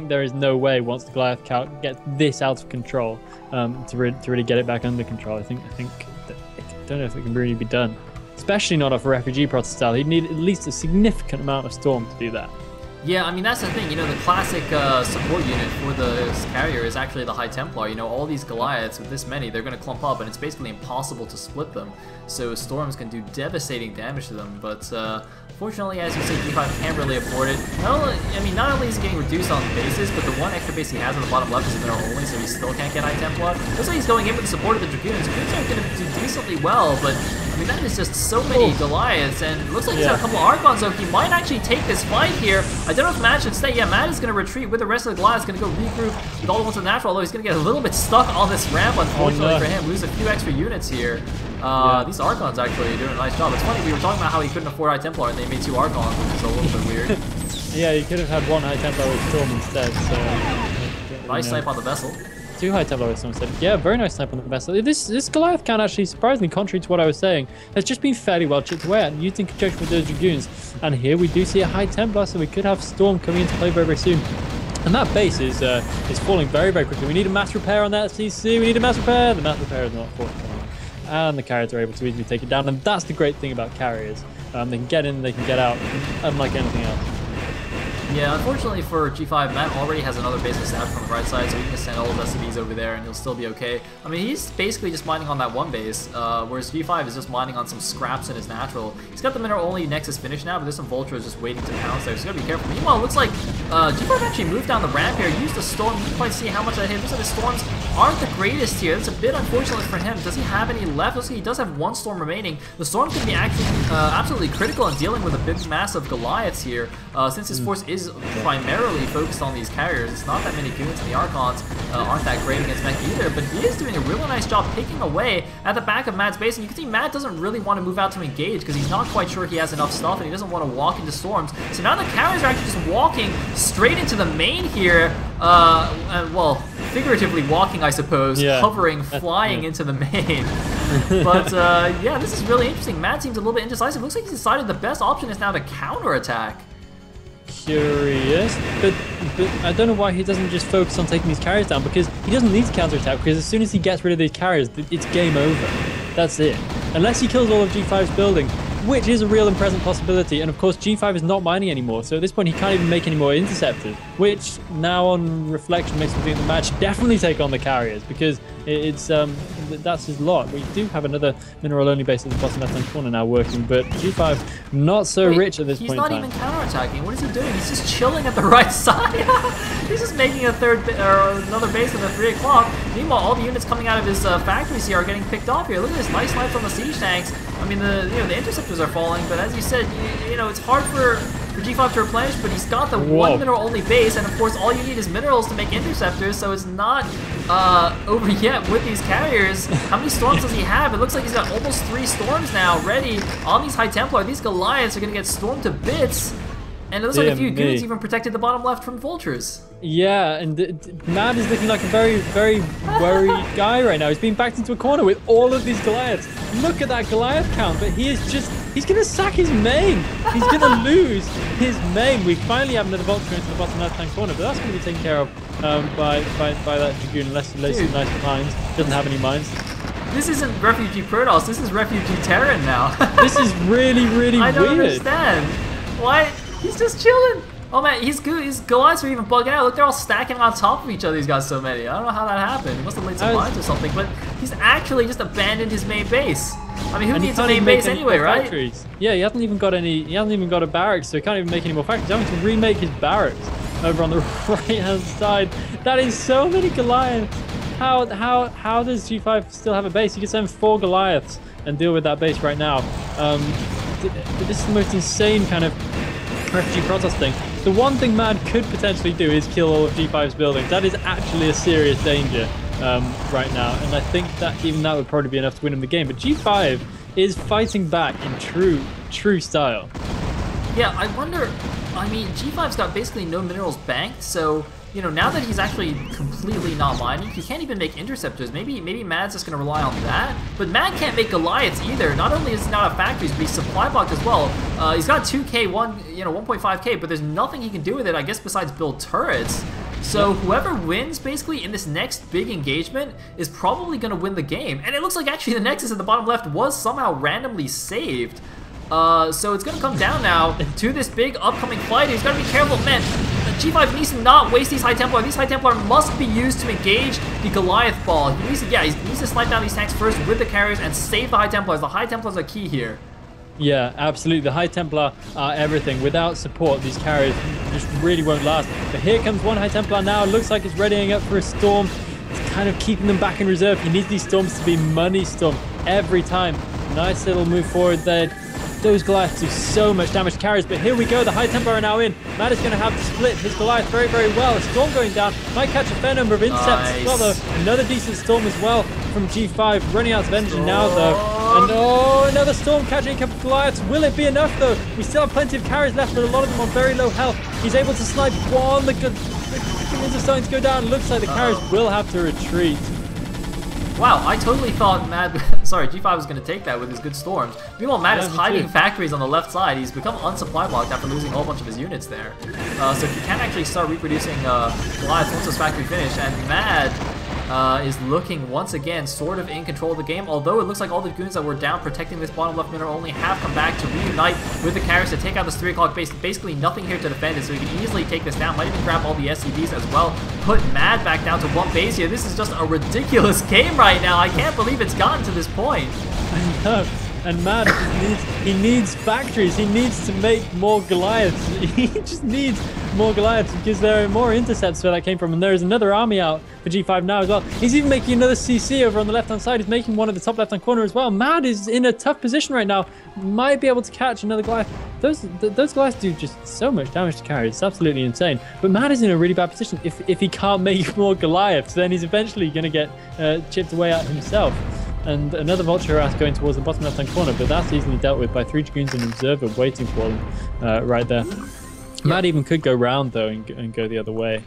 there is no way once the Goliath count gets this out of control to really get it back under control. I don't know if it can really be done. Especially not off a refugee Protoss style. He'd need at least a significant amount of storm to do that. Yeah, I mean, that's the thing, the classic support unit for the carrier is actually the High Templar. All these Goliaths, with this many, they're going to clump up, and it's basically impossible to split them. So storms can do devastating damage to them, but fortunately, as you say, G5 can't really afford it. Not only is he getting reduced on bases, but the one extra base he has on the bottom left is mineral only, so he still can't get High Templar. Looks like he's going in with the support of the Dragoons. Dragoons are going to do decently well, but I mean, that is just so many Goliaths, and it looks like he's got a couple of Archons, so he might actually take this fight here. I don't know if MaD should stay. Yeah, MaD is going to retreat with the rest of the Goliaths, going to go regroup with all the ones in natural, although he's going to get a little bit stuck on this ramp, unfortunately for him. Lose a few extra units here. These Archons actually are doing a nice job. It's funny, we were talking about how he couldn't afford High Templar, and they made 2 Archons, which is a little bit weird. Yeah, you could have had 1 High Templar with Storm instead, so... Nice snipe on the vessel. 2 High Templar with Storm instead. Yeah, very nice snipe on the vessel. This Goliath count actually, surprisingly, contrary to what I was saying, has just been fairly well chipped away at, used in conjunction with those Dragoons. And here we do see a High Templar, so we could have Storm coming into play very, very soon. And that base is falling very, very quickly. We need a mass repair on that CC. We need a mass repair. The mass repair is not forthcoming. And the carriers are able to easily take it down. And that's the great thing about carriers. They can get in, they can get out, unlike anything else. Yeah, unfortunately for G5, MaD already has another base established on the right side, so he can send all of SCVs over there and he'll still be okay. I mean, he's basically just mining on that one base, whereas G5 is just mining on some scraps in his natural. He's got the mineral only Nexus finished now, but there's some Vultures just waiting to pounce there, so you gotta be careful. Meanwhile, it looks like G5 actually moved down the ramp here, used the storm. You can quite see how much that hit. Looks like the storms aren't the greatest here. It's a bit unfortunate for him. Does he have any left? Looks like he does have 1 storm remaining. The storm can be actually absolutely critical in dealing with a big mass of Goliaths here, since his force is primarily focused on these carriers. It's not that many goons, and the Archons aren't that great against mech either, but he is doing a really nice job picking away at the back of MaD's base, and you can see MaD doesn't really want to move out to engage because he's not quite sure he has enough stuff and he doesn't want to walk into storms. So now the carriers are actually just walking straight into the main here, well, figuratively walking, I suppose, hovering, flying into the main. But yeah, this is really interesting. MaD seems a little bit indecisive. Looks like he's decided the best option is now to counterattack. Curious, but I don't know why he doesn't just focus on taking these carriers down, because he doesn't need to counterattack, because as soon as he gets rid of these carriers, it's game over. That's it. Unless he kills all of G5's building, which is a real and present possibility. And of course, G5 is not mining anymore, so at this point he can't even make any more interceptors, which now on reflection makes me think the match should definitely take on the carriers, because it's that's his lot. We do have another mineral-only base at the bottom left-hand corner now working, but G5 not so rich at this point in time. He's not even counterattacking. What is he doing? He's just chilling at the right side. He's just making a another base at the 3 o'clock. Meanwhile, all the units coming out of his factories here are getting picked off here. Look at this nice snipes on the siege tanks. I mean, the interceptors are falling, but as you said, it's hard for G5 to replenish, but he's got the one mineral-only base, and of course, all you need is minerals to make interceptors, so it's not over yet with these carriers. How many storms does he have? It looks like he's got almost 3 storms now ready on these High Templar. These Goliaths are going to get stormed to bits, and it looks like a few goons even protected the bottom left from vultures. Yeah, and MaD is looking like a very, very worried guy right now. He's being backed into a corner with all of these Goliaths. Look at that Goliath count, but he's going to sack his main. He's going to lose his main. We finally have another Vulture into the bottom left-hand corner, but that's going to be taken care of by that Dragoon, unless he lays some nice mines. Doesn't have any mines. This isn't Refugee Protoss, this is Refugee Terran now. This is really, really weird. I don't understand. Why? He's just chilling. Oh man, he's good. His Goliaths are even bugging out. Look, they're all stacking on top of each other. He's got so many. I don't know how that happened. He must have laid some mines or something, but he's actually just abandoned his main base. I mean, who needs a main base anyway, right? Factories. Yeah, he hasn't even got a barracks, so he can't even make any more factories. He's having to remake his barracks over on the right-hand side. That is so many Goliaths. How does G5 still have a base? He can send 4 Goliaths and deal with that base right now. This is the most insane kind of Refugee Protoss thing. The one thing MaD could potentially do is kill all of G5's buildings. That is actually a serious danger right now, and I think that even that would probably be enough to win him the game. But G5 is fighting back in true style. Yeah, I wonder. I mean, G5's got basically no minerals banked, so now that he's actually completely not mining, he can't even make interceptors. Maybe MaD's just going to rely on that. But MaD can't make Goliaths either. Not only is he not a factories, but he's supply blocked as well. He's got 2K, 1.5K, but there's nothing he can do with it, I guess, besides build turrets. So whoever wins, basically, in this next big engagement is probably going to win the game. And it looks like actually the Nexus at the bottom left was somehow randomly saved. So it's going to come down now to this big upcoming fight. He's got to be careful, man. G5 needs to not waste these High Templar. These High Templar must be used to engage the Goliath ball. He needs to snipe down these tanks first with the carriers and save the High Templars. The High Templars are key here. Yeah, absolutely. The High Templar are everything. Without support, these carriers just really won't last. But here comes one High Templar now. Looks like it's readying up for a storm. It's kind of keeping them back in reserve. He needs these storms to be money storm every time. Nice little move forward there. Those Goliaths do so much damage to carriers, but here we go. The High Templar are now in. MaD is going to have to split his Goliath very, very well. A storm going down. Might catch a fair number of intercepts as well, though. Another decent storm as well from G5. Running out of energy now, though. And another storm catching a couple of Goliaths. Will it be enough, though? We still have plenty of carriers left, but a lot of them on very low health. He's able to snipe one. The Goliaths are starting to go down. Looks like the carriers will have to retreat. Wow, I totally thought G5 was going to take that with his good storms. Meanwhile, MaD is hiding factories on the left side. He's become unsupply blocked after losing a whole bunch of his units there. So he can actually start reproducing Goliaths once his factory finished, and MaD is looking once again sort of in control of the game, although it looks like all the goons that were down protecting this bottom left mineral only have come back to reunite with the carriers to take out this 3 o'clock base. Basically nothing here to defend it, so he can easily take this down. Might even grab all the SCVs as well. Put MaD back down to 1 base here. This is just a ridiculous game right now. I can't believe it's gotten to this point. I know. And MaD needs factories. He needs to make more Goliaths. He just needs more Goliaths because there are more intercepts where that came from. And there is another army out for G5 now as well. He's even making another CC over on the left-hand side. He's making one at the top left-hand corner as well. MaD is in a tough position right now. Might be able to catch another Goliath. Those Goliaths do just so much damage to carry. It's absolutely insane. But MaD is in a really bad position. If he can't make more Goliaths, then he's eventually going to get chipped away at himself. And another Vulture harass going towards the bottom left-hand corner, but that's easily dealt with by 3 Dragoons and an Observer waiting for them right there. MaD even could go round, though, and go the other way.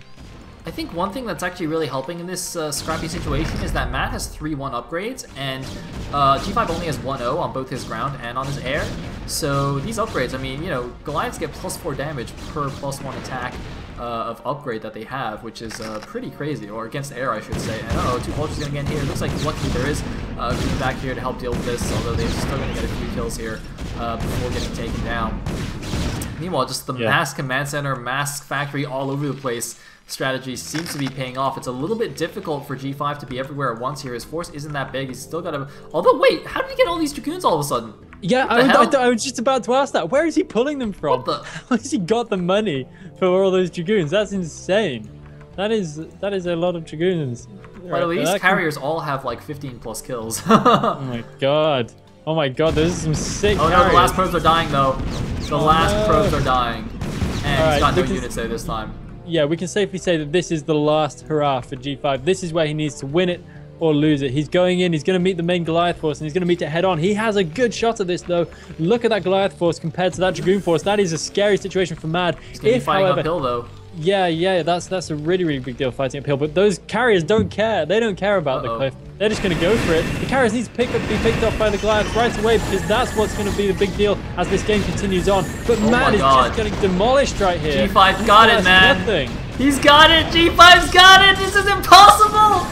I think one thing that's actually really helping in this scrappy situation is that MaD has 3-1 upgrades, and G5 only has 1-0 on both his ground and on his air. So these upgrades, I mean, Goliaths get +4 damage per +1 attack. of upgrade that they have, which is pretty crazy, or against air, I should say. And uh-oh, 2 vultures gonna get in here. It looks like luckily there is Green back here to help deal with this, although they're still gonna get a few kills here before getting taken down. Meanwhile, just the mass command center, mass factory all over the place strategy seems to be paying off. It's a little bit difficult for G5 to be everywhere at once here. His force isn't that big. He's still got a... Although, wait, how did he get all these Dragoons all of a sudden? Yeah, I was just about to ask that. Where is he pulling them from? What the... How has he got the money for all those Dragoons? That's insane. That is a lot of Dragoons. By the way, these carriers all have like 15 plus kills. Oh my god. Oh my god, there's some sick carriers. No, the last probes are dying though. The last probes are dying. And he's got no units there this time. Yeah, we can safely say that this is the last hurrah for G5. This is where he needs to win it or lose it. He's going in, he's going to meet the main Goliath force, and he's going to meet it head on. He has a good shot at this, though. Look at that Goliath force compared to that Dragoon force. That is a scary situation for MaD. He's going to be fighting uphill, though. Yeah, that's a really big deal fighting uphill. But those carriers don't care. They don't care about the cliff. They're just going to go for it. The carriers need to be picked up by the Goliath right away, because that's what's going to be the big deal as this game continues on. But MaD is just getting demolished right here. G5 got it, man. Nothing. He's got it. G5's got it. This is impossible.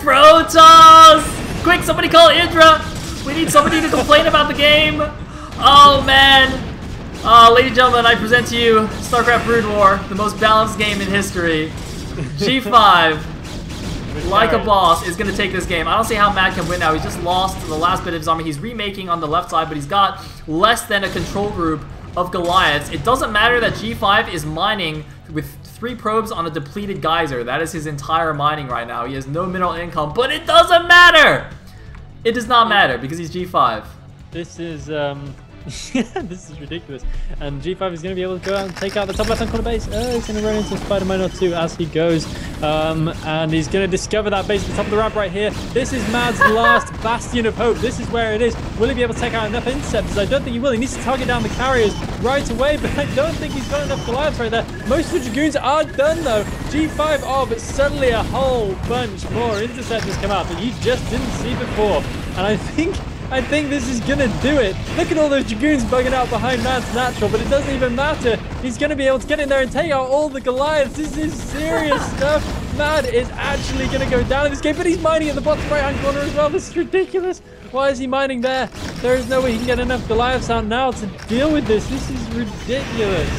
Protoss! Quick, somebody call Indra. We need somebody to complain about the game. Oh, man. Ladies and gentlemen, I present to you StarCraft Brood War, the most balanced game in history. G5, like a boss, is going to take this game. I don't see how MaD can win now. He's just lost the last bit of his army. He's remaking on the left side, but he's got less than a control group of Goliaths. It doesn't matter that G5 is mining with 3 probes on a depleted geyser. That is his entire mining right now. He has no mineral income, but it doesn't matter! It does not matter because he's G5. This is, this is ridiculous. And G5 is going to be able to go out and take out the top left-hand corner base. He's going to run into Spider-Man or 2 as he goes. And he's going to discover that base at the top of the ramp right here. This is MaD's last bastion of hope. This is where it is. Will he be able to take out enough interceptors? I don't think he will. He needs to target down the carriers right away, but I don't think he's got enough Goliaths right there. Most of the Dragoons are done, though. G5 but suddenly a whole bunch more interceptors come out that you just didn't see before. And I think this is going to do it. Look at all those Dragoons bugging out behind MaD's natural, but it doesn't even matter. He's going to be able to get in there and take out all the Goliaths. This is serious stuff. MaD is actually going to go down in this game, but he's mining at the bottom right-hand corner as well. This is ridiculous. Why is he mining there? There is no way he can get enough Goliaths out now to deal with this. This is ridiculous.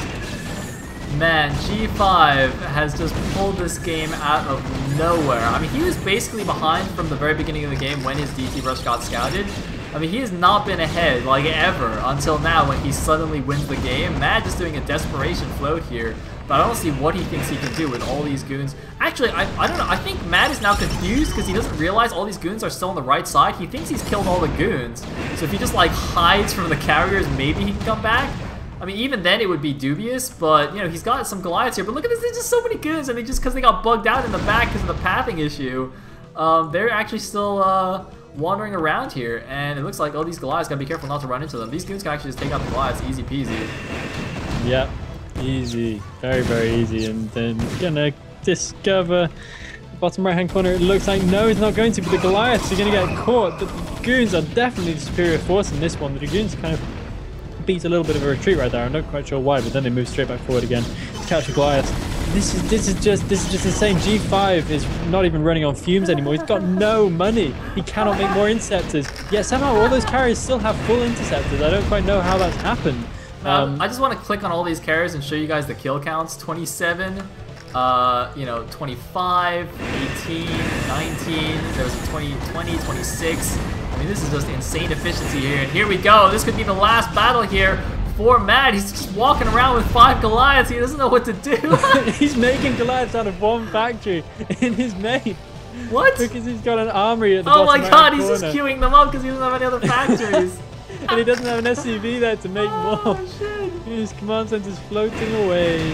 Man, G5 has just pulled this game out of nowhere. I mean, he was basically behind from the very beginning of the game when his DT rush got scouted. I mean, he has not been ahead, like, ever, until now when he suddenly wins the game. MaD just doing a desperation float here, but I don't see what he thinks he can do with all these goons. Actually, I don't know. I think MaD is now confused because he doesn't realize all these goons are still on the right side. He thinks he's killed all the goons. So if he just, like, hides from the carriers, maybe he can come back. I mean, even then it would be dubious, but, you know, he's got some Goliaths here. But look at this, there's just so many goons, and because they got bugged out in the back because of the pathing issue, they're actually still wandering around here, and it looks like, oh, these Goliaths gotta be careful not to run into them. These goons can actually just take out the Goliaths easy peasy. Yep, easy, very easy, and then gonna discover the bottom right hand corner. It looks like no, it's not going to, but the Goliaths are gonna get caught. The goons are definitely the superior force in this one. The Dragoons kind of beats a little bit of a retreat right there. I'm not quite sure why, but then they move straight back forward again to catch the Goliaths. This is just insane. G5 is not even running on fumes anymore. He's got no money. He cannot make more interceptors. Yet somehow all those carriers still have full interceptors. I don't quite know how that's happened. I just want to click on all these carriers and show you guys the kill counts. 27, you know, 25, 18, 19. There was a 20, 26. I mean, this is just insane efficiency here. And here we go. This could be the last battle here for MaD. He's just walking around with 5 Goliaths. He doesn't know what to do. He's making Goliaths out of one factory in his main. What? Because he's got an armory at the bottom. Oh my god, he's just queuing them up because he doesn't have any other factories. And he doesn't have an SCV there to make more. Shit. His command center's floating away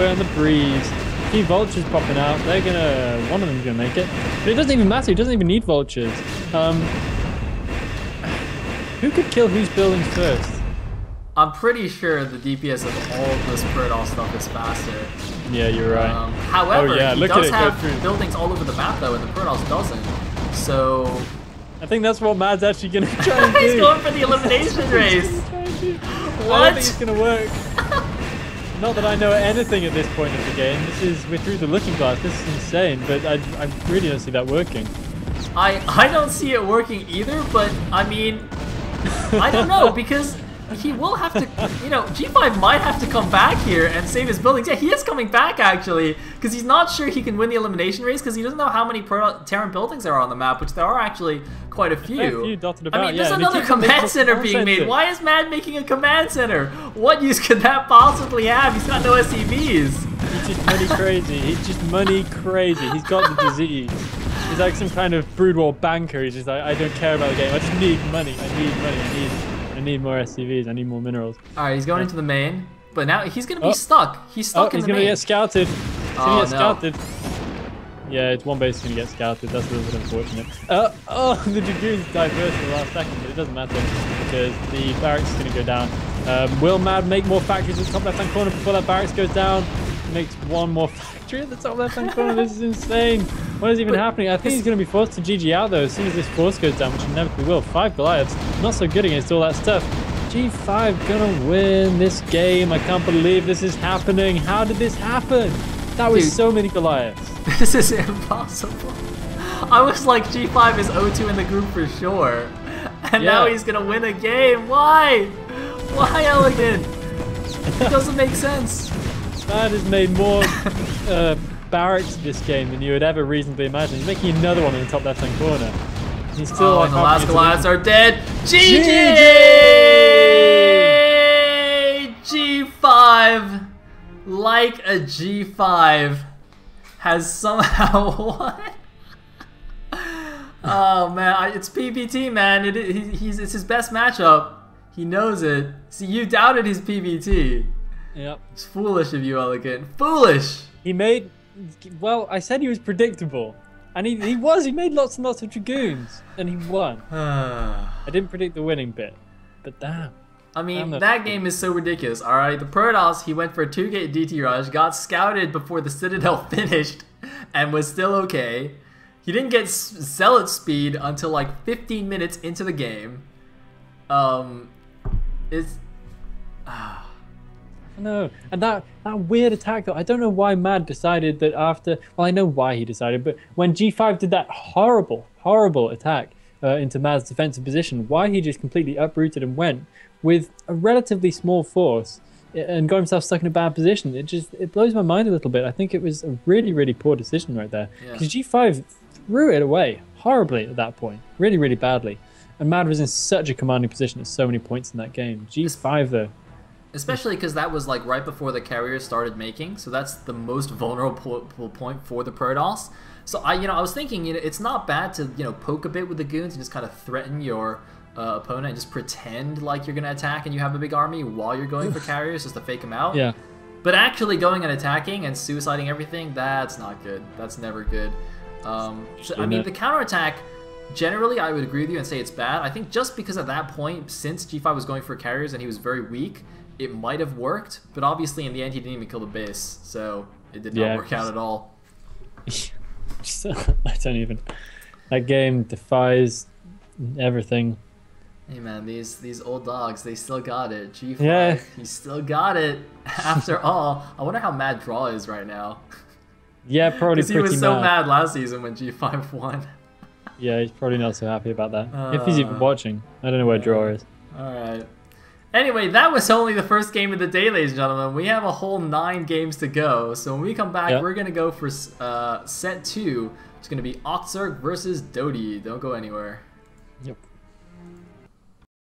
on the breeze. A few vultures popping out. They're gonna, one of them's gonna make it. But it doesn't even matter. He doesn't even need vultures. Who could kill whose buildings first? I'm pretty sure the DPS of all of this Protoss stuff is faster. Yeah, you're right. However, he does have buildings all over the map though, and the Protoss doesn't. So I think that's what MaD's actually going to try and do. He's going for the elimination race. What? I don't think it's going to work. Not that I know anything at this point of the game. We're through the looking glass. This is insane, but I really don't see that working. I don't see it working either, but I mean, I don't know, because he will have to, you know, G5 might have to come back here and save his buildings. Yeah, he is coming back, actually, because he's not sure he can win the elimination race, because he doesn't know how many Terran buildings there are on the map, which there are actually quite a few. Dotted about. I mean, there's another command center being made. Why is MaD making a command center? What use could that possibly have? He's got no SCVs. He's just money crazy. He's just money crazy. He's got the disease. He's like some kind of brood war banker. He's just like, I don't care about the game. I just need money. I need more SCVs. I need more minerals. All right, he's going into the main, but now he's gonna be stuck. He's stuck in the main. He's gonna get scouted. He's gonna get scouted. Yeah, it's one base is gonna get scouted. That's a little bit unfortunate. The Dragoons diverse in the last second, but it doesn't matter because the barracks is gonna go down. Will MaD make more factories at the top left-hand corner before that barracks goes down? Makes one more factory at the top left-hand corner. This is insane. What is even happening? I think he's going to be forced to GG out though as soon as this force goes down, which inevitably will. 5 Goliaths, not so good against all that stuff. G5 gonna win this game. I can't believe this is happening. How did this happen? That was so many Goliaths. This is impossible. I was like, G5 is 0-2 in the group for sure. And now he's gonna win a game. Why? Why, Elegant? It doesn't make sense. MaD has made more barracks this game than you would ever reasonably imagine. He's making another one in the top left-hand corner. He's still and the last Goliaths are dead. GG! G5, like a G5, has somehow won. Oh man, it's PBT, man. It's his best matchup. He knows it. See, you doubted his PBT. Yep. It's foolish of you, Elegant. Foolish! Well, I said he was predictable. And he was. He made lots and lots of Dragoons. And he won. I didn't predict the winning bit. But damn. I mean, that game is so ridiculous, alright? The Protoss, he went for a 2-gate DT rush, got scouted before the Citadel finished, and was still okay. He didn't get Zealot speed until like 15 minutes into the game. No, and that weird attack though, I don't know why MaD decided that after, well I know why he decided, but when G5 did that horrible attack into MaD's defensive position, why he just completely uprooted and went with a relatively small force and got himself stuck in a bad position. It blows my mind a little bit. I think it was a really poor decision right there. Because G5 threw it away horribly at that point, really badly. And MaD was in such a commanding position at so many points in that game. G5 though. Especially because that was like right before the carriers started making, so that's the most vulnerable point for the Protoss. So I was thinking, it's not bad to poke a bit with the goons and just kind of threaten your opponent and just pretend like you're gonna attack and you have a big army while you're going for carriers just to fake them out. Yeah. But actually going and attacking and suiciding everything, that's not good. That's never good. So, I mean, the counterattack. Generally, I would agree with you and say it's bad. I think just because at that point, since G5 was going for carriers and he was very weak, it might have worked, but obviously in the end he didn't even kill the base, so it did not work out at all. I don't even. That game defies everything. Hey man, these old dogs, they still got it. G5, he still got it after all. I wonder how MaD Draw is right now. Yeah, probably pretty mad. He was so mad last season when G5 won. Yeah, he's probably not so happy about that. If he's even watching. I don't know where Draw is. Alright. Anyway, that was only the first game of the day, ladies and gentlemen. We have a whole 9 games to go. So when we come back, we're going to go for set 2. It's going to be Oxark versus Dodie. Don't go anywhere. Yep.